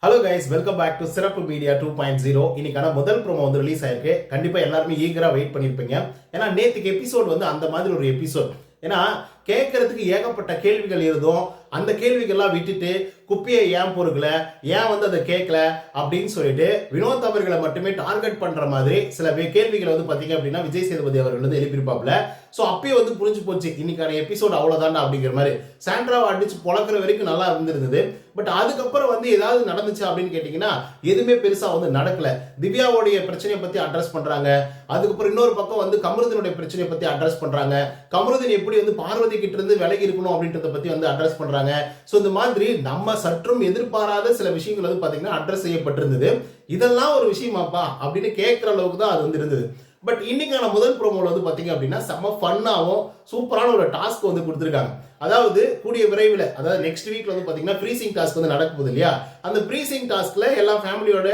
Hello guys, welcome back to Sirappu media 2.0. இன்னைக்கான முதல் promo வந்து ரிலீஸ் ஆயிருக்கு. கண்டிப்பா எல்லாருமே ஈகரா வெயிட் பண்ணிருப்பீங்க. ஏன்னா நேத்துக்கு எபிசோட் வந்து அந்த மாதிரி ஒரு எபிசோட். ஏன்னா கேட்கறதுக்கு ஏகப்பட்ட கேள்விகள் இருந்தோம். அந்த கேள்விகள்லாம் விட்டுட்டு குப்பியை ஏன் பொறுக்கல, ஏன் வந்து அதை கேட்கல அப்படின்னு சொல்லிட்டு வினோத் அவர்களை மட்டுமே டார்கெட் பண்ற மாதிரி சில கேள்விகளை வந்து பாத்தீங்க அப்படின்னா விஜய் சேதுபதி அவர்கள் வந்து எழுப்பியிருப்பாப்ல. ஸோ அப்பயே வந்து புரிஞ்சு போச்சு இன்னைக்கான எபிசோட் அவ்வளவுதான் அப்படிங்கிற மாதிரி. சாண்ட்ராவை அடிச்சு பொழக்கிற வரைக்கும் நல்லா இருந்திருந்தது. பட் அதுக்கப்புறம் வந்து ஏதாவது நடந்துச்சு அப்படின்னு கேட்டீங்கன்னா எதுவுமே பெருசா வந்து நடக்கல. திவ்யாவுடைய பிரச்சனையை பத்தி அட்ரஸ் பண்றாங்க. அதுக்கப்புறம் இன்னொரு பக்கம் வந்து கமருதனுடைய பிரச்சனையை பத்தி அட்ரஸ் பண்றாங்க. கமருதன் எப்படி வந்து பார்வதி கிட்ட இருந்து விலகி இருக்கணும் அப்படின்றத பத்தி வந்து அட்ரஸ் பண்றாங்க. சோ இந்த மாதிரி நம்ம சற்றும் எதிர்பாராத சில விஷயங்கள் வந்து பாத்தீங்கன்னா அட்ரஸ் செய்யப்பட்டிருந்தது. இதெல்லாம் ஒரு விஷயமாப்பா அப்படின்னு கேட்கிற அளவுக்கு தான் அது வந்து இருந்தது. பட் இன்னைக்கான முதல் ப்ரோமோல வந்து பாத்தீங்க அப்படின்னா செம்ம ஃபன்னாவும் சூப்பரான ஒரு டாஸ்க் வந்து கொடுத்துருக்காங்க. அதாவது கூடிய விரைவில், அதாவது நெக்ஸ்ட் வீக்ல வந்து பாத்தீங்கன்னா ஃப்ரீசிங் டாஸ்க் வந்து நடக்க போகுது இல்லையா? அந்த ஃப்ரீசிங் டாஸ்க்ல எல்லா ஃபேமிலியோட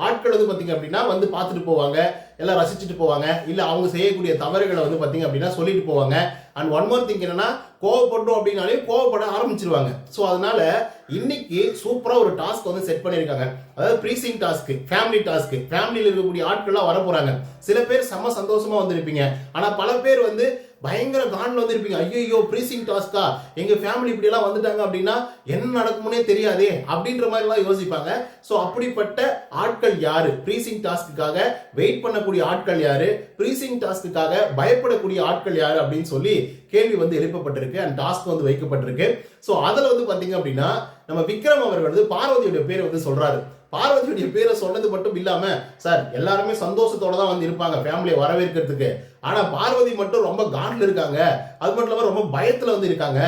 ஆட்கள் வந்து பாத்தீங்க அப்படின்னா வந்து பார்த்துட்டு போவாங்க, எல்லாம் ரசிச்சுட்டு போவாங்க, இல்ல அவங்க செய்யக்கூடிய தவறுகளை வந்து பாத்தீங்க அப்படின்னா சொல்லிட்டு போவாங்க. அண்ட் ஒன் மோர் திங் என்னன்னா, கோவப்பட்டோம் அப்படின்னாலே கோவப்பட ஆரம்பிச்சிருவாங்க. ஸோ அதனால இன்னைக்கு சூப்பரா ஒரு டாஸ்க் வந்து செட் பண்ணியிருக்காங்க. அதாவது ப்ரீசிங் டாஸ்க், ஃபேமிலி டாஸ்க். ஃபேமிலியில் இருக்கக்கூடிய ஆட்கள்லாம் வர போறாங்க. சில பேர் செம்ம சந்தோஷமா வந்திருப்பீங்க. ஆனா பல பேர் வந்து பயங்கர கான்ல வந்து இருப்பீங்க. ஐயோ ப்ரீசிங் டாஸ்கா, எங்க ஃபேமிலி இப்படி எல்லாம் வந்துட்டாங்க அப்படின்னா என்ன நடக்கும்னே தெரியாதே அப்படின்ற மாதிரி எல்லாம் யோசிப்பாங்க. சோ அப்படிப்பட்ட ஆட்கள் யாரு, ப்ரீசிங் டாஸ்க்குக்காக வெயிட் பண்ணக்கூடிய ஆட்கள் யாரு, ப்ரீசிங் டாஸ்க்குக்காக பயப்படக்கூடிய ஆட்கள் யாரு அப்படின்னு சொல்லி கேள்வி வந்து எழுப்பப்பட்டிருக்கு. அண்ட் டாஸ்க் வந்து வைக்கப்பட்டிருக்கு. சோ அதுல வந்து பாத்தீங்க அப்படின்னா நம்ம விக்ரம் அவர்கள் வந்து பார்வதியுடைய பேரை வந்து சொல்றாரு. பார்வதியுடைய பேரை சொன்னது மட்டும் இல்லாம, சார் எல்லாருமே சந்தோஷத்தோட தான் வந்து இருப்பாங்க ஃபேமிலியை வரவேற்கிறதுக்கு. ஆனா பார்வதி மட்டும் ரொம்ப காட்ல இருக்காங்க. அது மட்டும் இல்லாம ரொம்ப பயத்துல வந்து இருக்காங்க.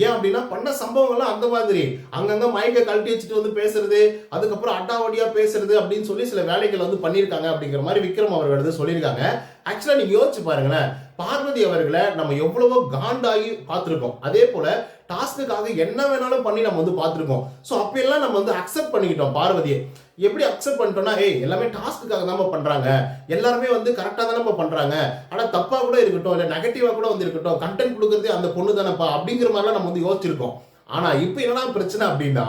ஏன் அப்படின்னா பண்ண சம்பவங்கள்லாம் அந்த மாதிரி அங்கங்க மயக்க கழட்டி வச்சுட்டு வந்து பேசுறது, அதுக்கப்புறம் அட்டாவடியா பேசுறது அப்படின்னு சொல்லி சில வேலைகள் வந்து பண்ணியிருக்காங்க அப்படிங்கிற மாதிரி விக்ரம் அவர்கள் வந்து சொல்லியிருக்காங்க. ஆக்சுவலா நீங்க யோசிச்சு பாருங்களேன், பார்வதி அவர்களை நம்ம எவ்வளவோ காண்டாகி பார்த்திருக்கோம். அதே போல டாஸ்க்குக்காக என்ன வேணாலும் பண்ணி நம்ம வந்து பார்த்திருக்கோம். ஸோ அப்பெல்லாம் நம்ம வந்து அக்செப்ட் பண்ணிக்கிட்டோம் பார்வதியை. எப்படி அக்செப்ட் பண்ணிட்டோம்னா, எல்லாமே டாஸ்க்குக்காக தான் பண்றாங்க, எல்லாருமே வந்து கரெக்டா தானே பண்றாங்க, ஆனா தப்பா கூட இருக்கட்டும், இல்ல நெகட்டிவா கூட வந்து இருக்கட்டும், கண்டென்ட் கொடுக்கறதே அந்த பொண்ணு தானப்பா அப்படிங்கிற மாதிரிலாம் நம்ம வந்து யோசிச்சிருக்கோம். ஆனா இப்போ என்னன்னா பிரச்சனை அப்படின்னா,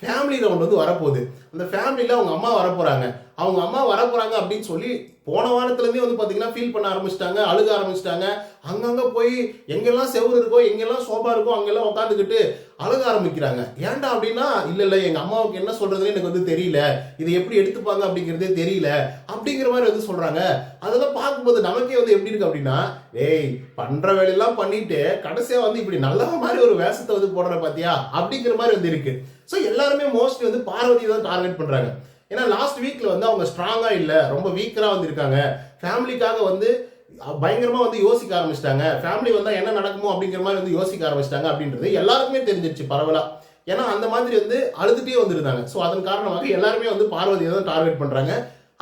ஃபேமிலி ரவுண்ட் வந்து வரப்போகுது. அந்த ஃபேமிலியில அவங்க அம்மா வரப்போறாங்க. அவங்க அம்மா வரப்போறாங்க அப்படின்னு சொல்லி போன வாரத்துல இருந்தே வந்து பாத்தீங்கன்னா ஃபீல் பண்ண ஆரம்பிச்சிட்டாங்க, அழுக ஆரம்பிச்சிட்டாங்க. அங்கங்க போய் எங்கெல்லாம் செவுரு இருக்கோ, எங்கெல்லாம் சோபா இருக்கோ அங்கெல்லாம் உட்காந்துக்கிட்டு அழுக ஆரம்பிக்கிறாங்க. ஏன்டா அப்படின்னா, இல்ல எங்க அம்மாவுக்கு என்ன சொல்றதுன்னு எனக்கு வந்து தெரியல, இதை எப்படி எடுத்துப்பாங்க அப்படிங்கிறதே தெரியல அப்படிங்கிற மாதிரி வந்து சொல்றாங்க. அதெல்லாம் பார்க்கும்போது நமக்கே வந்து எப்படி இருக்கு அப்படின்னா, பண்ற வேலையெல்லாம் பண்ணிட்டு கடைசியா வந்து இப்படி நல்ல மாதிரி ஒரு வேஷத்தை வந்து போடுற பாத்தியா அப்படிங்கிற மாதிரி வந்து இருக்கு. ஸோ எல்லாருமே மோஸ்ட்லி வந்து பார்வதி தான் டார்கெட் பண்றாங்க. ஏன்னா லாஸ்ட் வீக்ல வந்து அவங்க ஸ்ட்ராங்கா இல்ல, ரொம்ப வீக்கரா வந்து இருக்காங்க. ஃபேமிலிக்காக வந்து பயங்கரமா வந்து யோசிக்க ஆரம்பிச்சிட்டாங்க. ஃபேமிலி வந்தா என்ன நடக்குமோ அப்படிங்கிற மாதிரி வந்து யோசிக்க ஆரம்பிச்சிட்டாங்க அப்படின்றது எல்லாருக்குமே தெரிஞ்சிருச்சு பரவலா. ஏன்னா அந்த மாதிரி வந்து அழுதுட்டே வந்திருந்தாங்க. ஸோ அதன் காரணமாக எல்லாருமே வந்து பார்வதியை தான் டார்கெட் பண்றாங்க.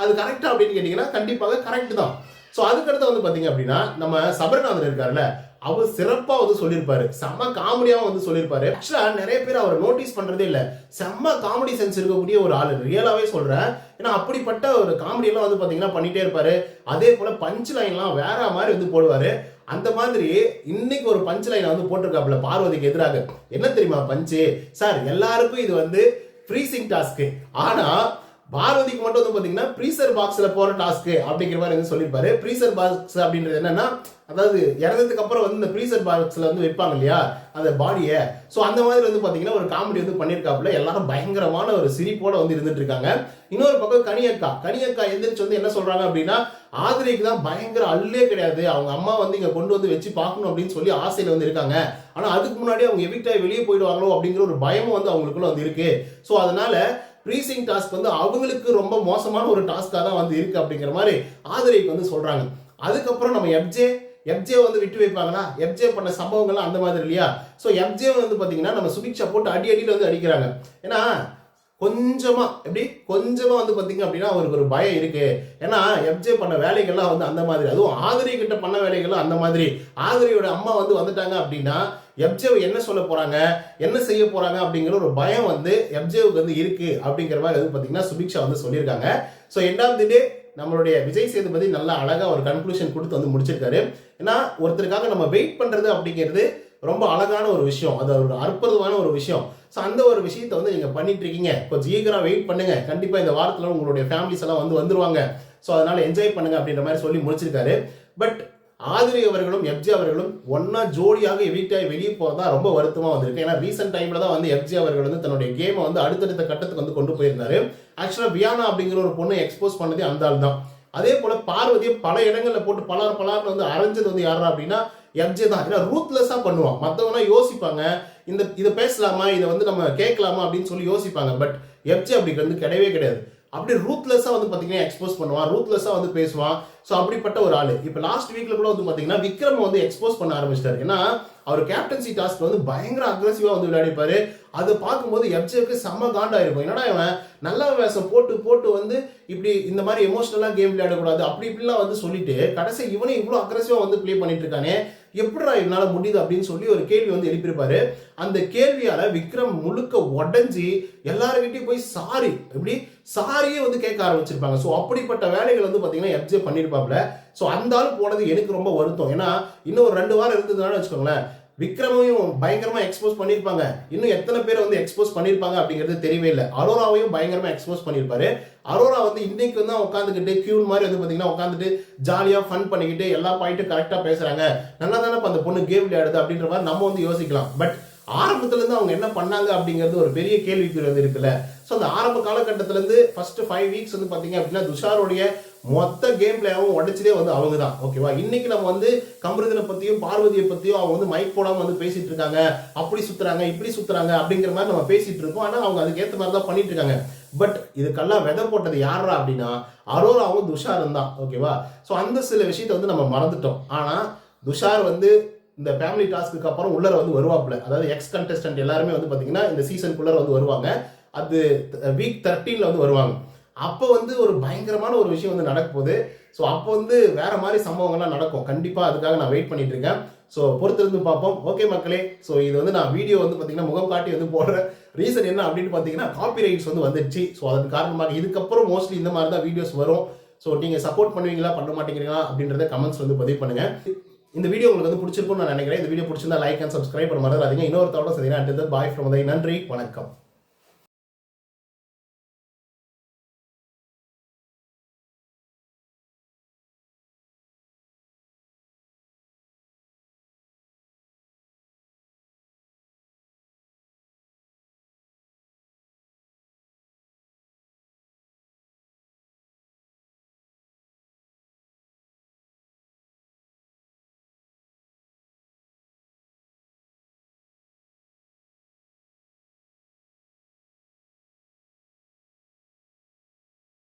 அது கரெக்டா அப்படின்னு கேட்டீங்கன்னா கண்டிப்பாக கரெக்ட் தான். ஸோ அதுக்கடுத்து வந்து பாத்தீங்க அப்படின்னா நம்ம சபரிநாதன் இருக்காருல்ல, அவர் சிறப்பா வந்து சொல்லியிருப்பாரு. செம்ம காமெடியாவும் வந்து சொல்லியிருப்பாரு. ஆக்சுவலா நிறைய பேர் அவரை நோட்டீஸ் பண்றதே இல்ல. செம்ம காமெடி சென்ஸ் இருக்கக்கூடிய ஒரு ஆளு, ரியலாவே சொல்றேன். ஏன்னா அப்படிப்பட்ட ஒரு காமெடி எல்லாம் வந்து பாத்தீங்கன்னா பண்ணிட்டே இருப்பாரு. அதே போல பஞ்ச் லைன்லாம் வேற மாதிரி வந்து போடுவாரு. அந்த மாதிரி இன்னைக்கு ஒரு பஞ்ச் லைன் வந்து போட்டிருக்காப்புல பார்வதிக்கு எதிராக. என்ன தெரியுமா பஞ்சு? சார் எல்லாருக்கும் இது வந்து ஃப்ரீசிங் டாஸ்க், ஆனா பார்வதிக்கு மட்டும் வந்து பாத்தீங்கன்னா ஃப்ரீசர் பாக்ஸ்ல போற டாஸ்க் அப்படிங்கிற மாதிரி வந்து சொல்லியிருப்பாரு. ஃப்ரீசர் பாக்ஸ் அப்படின்றது என்னன்னா, அதாவது இறந்ததுக்கு அப்புறம் வந்து இந்த ஃப்ரீசர் பாக்ஸ்ல வந்து வைப்பாங்க இல்லையா அந்த பாடியை. ஸோ அந்த மாதிரி வந்து பாத்தீங்கன்னா ஒரு காமெடி வந்து பண்ணியிருக்காப்புல. எல்லாரும் பயங்கரமான ஒரு சிரிப்போட வந்து இருந்துட்டு இருக்காங்க. இன்னொரு பக்கம் கனியக்கா எந்திரிச்சு வந்து என்ன சொல்றாங்க அப்படின்னா, ஆதிரைக்கு தான் பயங்கர அல்லே கிடையாது, அவங்க அம்மா வந்து இங்க கொண்டு வந்து வச்சு பார்க்கணும் அப்படின்னு சொல்லி ஆசையில வந்து இருக்காங்க. ஆனா அதுக்கு முன்னாடி அவங்க எவிக்டாய் வெளியே போயிடுவாங்களோ அப்படிங்கிற ஒரு பயமும் வந்து அவங்களுக்குள்ள வந்து இருக்கு. ஸோ அதனால ப்ரீசிங் டாஸ்க் வந்து அவங்களுக்கு ரொம்ப மோசமான ஒரு டாஸ்கா தான் வந்து இருக்கு அப்படிங்கிற மாதிரி ஆதிரைக்கு வந்து சொல்றாங்க. அதுக்கப்புறம் நம்ம எஃப்ஜே வந்து விட்டு வைப்பாங்களா, எஃப்ஜே பண்ண சம்பவங்கள்லாம் அந்த மாதிரி இல்லையா. ஸோ எஃப்ஜே வந்து பாத்தீங்கன்னா நம்ம சுபிக்ஷா போட்டு அடியில வந்து அடிக்கிறாங்க. ஏன்னா கொஞ்சமா வந்து பாத்தீங்க அப்படின்னா அவருக்கு ஒரு பயம் இருக்கு. ஏன்னா எஃப்ஜே பண்ண வேலைகள்லாம் வந்து அந்த மாதிரி, அதுவும் ஆதிரை கிட்ட பண்ண வேலைகள்லாம் அந்த மாதிரி. ஆதிரையோட அம்மா வந்து வந்துட்டாங்க அப்படின்னா எஃப்ஜே என்ன சொல்ல போறாங்க, என்ன செய்ய போறாங்க அப்படிங்கிற ஒரு பயம் வந்து எஃப்ஜேவுக்கு வந்து இருக்கு அப்படிங்கிற மாதிரி வந்து பாத்தீங்கன்னா சுபிக்ஷா வந்து சொல்லியிருக்காங்க. ஸோ எண்ட் ஆஃப் தி டே நம்மளுடைய விஜய் சேதுபதி நல்லா அழகா ஒரு கன்க்ளூஷன் கொடுத்து வந்து முடிச்சிருக்காரு. ஏன்னா ஒருத்தருக்காக நம்ம வெயிட் பண்றது அப்படிங்கிறது ரொம்ப அழகான ஒரு விஷயம், அது ஒரு அற்புதமான ஒரு விஷயம். ஸோ அந்த ஒரு விஷயத்தை வந்து நீங்கள் பண்ணிட்டு இருக்கீங்க. கொஞ்சம் ஈகராக வெயிட் பண்ணுங்க. கண்டிப்பாக இந்த வாரத்தில் உங்களுடைய ஃபேமிலிஸ் எல்லாம் வந்துருவாங்க. ஸோ அதனால என்ஜாய் பண்ணுங்க அப்படின்ற மாதிரி சொல்லி முடிச்சிருக்காரு. பட் ஆதிரி அவர்களும் எஃப்ஜே அவர்களும் ஒன்னா ஜோடியாக வீட்டாய் வெளியே போறதா ரொம்ப வருத்தமா வந்திருக்கு. ஏன்னா ரீசெண்ட் டைம்ல தான் வந்து எஃப்ஜே அவர்கள் வந்து தன்னுடைய கேமை வந்து அடுத்தடுத்த கட்டத்துக்கு வந்து கொண்டு போயிருந்தாரு. ஆக்சுவலா வியானா அப்படிங்கிற ஒரு பொண்ணை எக்ஸ்போஸ் பண்ணதே அந்த ஆள் தான். அதே போல பார்வதியை பல இடங்கள்ல போட்டு பலார்னு வந்து அரைஞ்சது வந்து யாரா அப்படின்னா எஃப்ஜே தான். ஏன்னா ரூத்லெஸ்ஸா பண்ணுவான். மற்றவங்க யோசிப்பாங்க, இதை பேசலாமா, இதை வந்து நம்ம கேட்கலாமா அப்படின்னு சொல்லி யோசிப்பாங்க. பட் எஃப்ஜே அப்படி வந்து கிடையவே கிடையாது. அப்படி ரூத்லெஸ்ஸா வந்து பாத்தீங்கன்னா எக்ஸ்போஸ் பண்ணுவான், ரூத்லெஸ்ஸா வந்து பேசுவான். ஸோ அப்படிப்பட்ட ஒரு ஆளு. இப்போ லாஸ்ட் வீக்ல கூட வந்து பாத்தீங்கன்னா விக்ரம் வந்து எக்ஸ்போஸ் பண்ண ஆரம்பிச்சிட்டாரு. ஏன்னா அவர் கேப்டன்சி டாஸ்க் வந்து பயங்கர அக்ரெசிவா வந்து விளையாடிப்பாரு. அதை பார்க்கும்போது எஃப்ஜேக்கு செம காண்டா இருக்கும். என்னடா இவன் நல்ல வேஷம் போட்டு போட்டு வந்து இப்படி இந்த மாதிரி எமோஷனலா கேம் விளையாடக்கூடாது அப்படி இப்படிலாம் வந்து சொல்லிட்டு கடைசி இவனே இவ்வளவு அக்ரெசிவா வந்து பிளே பண்ணிட்டு இருக்கானே, எப்படிடா இவனால முடியுது அப்படின்னு சொல்லி ஒரு கேள்வி வந்து எழுப்பியிருப்பாரு. அந்த கேள்வியால விக்ரம் முழுக்க உடஞ்சி எல்லாருக்கிட்டையும் போய் சாரி இப்படி சாரியே வந்து கேட்க ஆரம்பிச்சிருப்பாங்க. ஸோ அப்படிப்பட்ட வேலைகள் வந்து பாத்தீங்கன்னா எஃப்ஜே பண்ணிருப்பாப்ல. ஸோ அந்த ஆள் போனது எனக்கு ரொம்ப வருத்தம். ஏன்னா இன்னும் ஒரு 2 வாரம் இருந்ததுனால வச்சுக்கோங்களேன், விக்ரமையும் பயங்கரமா எக்ஸ்போஸ் பண்ணிருப்பாங்க. இன்னும் எத்தனை பேரை வந்து எக்ஸ்போஸ் பண்ணிருப்பாங்க அப்படிங்கிறது தெரியவே இல்லை. அரோராவையும் பயங்கரமா எக்ஸ்போஸ் பண்ணிருப்பாரு. அரோரா வந்து இன்னைக்கு வந்து உட்காந்துக்கிட்டு கியூன் மாதிரி வந்து பாத்தீங்கன்னா உட்காந்துட்டு ஜாலியா ஃபன் பண்ணிக்கிட்டு எல்லா பாயிண்ட்டும் கரெக்டா பேசுறாங்க, நல்லா தானே அந்த பொண்ணு கேம் விளையாடுது அப்படின்ற மாதிரி நம்ம வந்து யோசிக்கலாம். பட் ஆரம்பத்துல இருந்து அவங்க என்ன பண்ணாங்க அப்படிங்கிறது ஒரு பெரிய கேள்விக்குறி வந்து இருக்குல்ல. ஸோ அந்த ஆரம்ப காலகட்டத்தில இருந்து ஃபர்ஸ்ட் 5 வீக்ஸ் வந்து பாத்தீங்க அப்படின்னா துஷாருடைய மொத்த கேம் பிளேவும் உடைச்சதே வந்து அவங்க தான். ஓகேவா, இன்னைக்கு நம்ம வந்து கமருதனை பத்தியும் பார்வதியை பத்தியும் அவங்க வந்து மைக் போடாம வந்து பேசிட்டு இருக்காங்க, அப்படி சுத்துறாங்க இப்படி சுத்துறாங்க அப்படிங்கிற மாதிரி நம்ம பேசிட்டு இருக்கோம். ஆனா அவங்க அதுக்கு ஏற்ற மாதிரி தான் பண்ணிட்டு இருக்காங்க. பட் இதுக்கெல்லாம் விதை போட்டது யாரா அப்படின்னா அரோராவும் துஷாரும் தான். ஓகேவா, ஸோ அந்த சில விஷயத்தை வந்து நம்ம மறந்துட்டோம். ஆனா துஷார் வந்து இந்த ஃபேமிலி டாஸ்க்கு அப்புறம் உள்ளர வந்து வருவாப்ல. அதாவது எக்ஸ் கண்டெஸ்டன்ட் எல்லாருமே வந்து பாத்தீங்கன்னா இந்த சீசனுக்குள்ள வந்து வருவாங்க. அது வீக் 13ல வந்து வருவாங்க. அப்போ வந்து ஒரு பயங்கரமான ஒரு விஷயம் வந்து நடக்க போகுது. ஸோ அப்போ வந்து வேற மாதிரி சம்பவங்கள்லாம் நடக்கும். கண்டிப்பா அதுக்காக நான் வெயிட் பண்ணிட்டு இருக்கேன். ஸோ பொறுத்திருந்து பார்ப்போம். ஓகே மக்களே, ஸோ இது வந்து நான் வீடியோ வந்து பார்த்தீங்கன்னா முகம் காட்டி வந்து போடுற ரீசன் என்ன அப்படின்னு பார்த்தீங்கன்னா காப்பி ரைட்ஸ் வந்து வந்துடுச்சு. ஸோ அதன் காரணமாக இதுக்கப்புறம் மோஸ்ட்லி இந்த மாதிரி தான் வீடியோஸ் வரும். ஸோ நீங்கள் சப்போர்ட் பண்ணுவீங்களா பண்ண மாட்டேங்கிறீங்களா அப்படின்றத கமெண்ட்ஸ் வந்து பதிவு பண்ணுங்க. இந்த வீடியோ உங்களுக்கு வந்து பிடிச்சிருக்கும்னு நான் நினைக்கிறேன். இந்த வீடியோ பிடிச்சிருந்தா லைக் அண்ட் சப்ஸ்கிரைப் பண்ண மறந்துடாதீங்க. இன்னொரு தவிர சரி, பாய் ஃப்ரம் உதய். நன்றி, வணக்கம்.